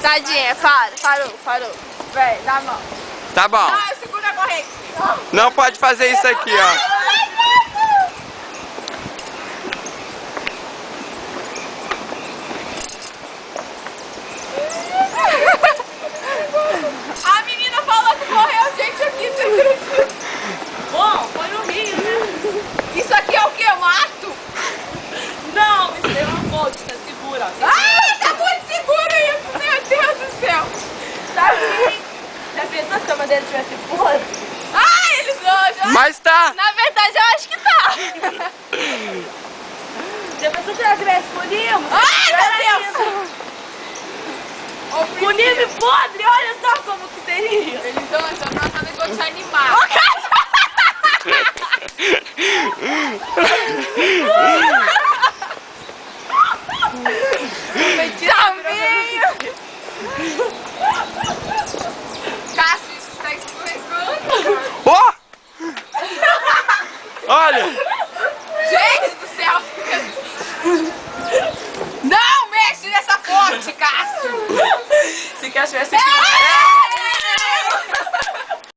Tadinha, parou. Vem, dá a mão. Tá bom. Ah, segura a corrente. Não pode fazer isso aqui, ó. A menina falou que morreu gente aqui, você acredita? Bom, foi no Rio, né? Isso aqui é o quê? Mato? Não, isso é uma volta, segura. Ah, tá muito seguro isso, meu Deus do céu. Tá bem. Já pensou se a cama dele tivesse podre? Ah, eles hoje. Mas tá. Na verdade, eu acho que tá. Já pensou se ela tivesse comigo? Ai, meu Deus. Com nível podre, olha só como que seria. Eles estão tratando igual de animal. Taminho! Cássio, isso está escorregando. Ó! Olha!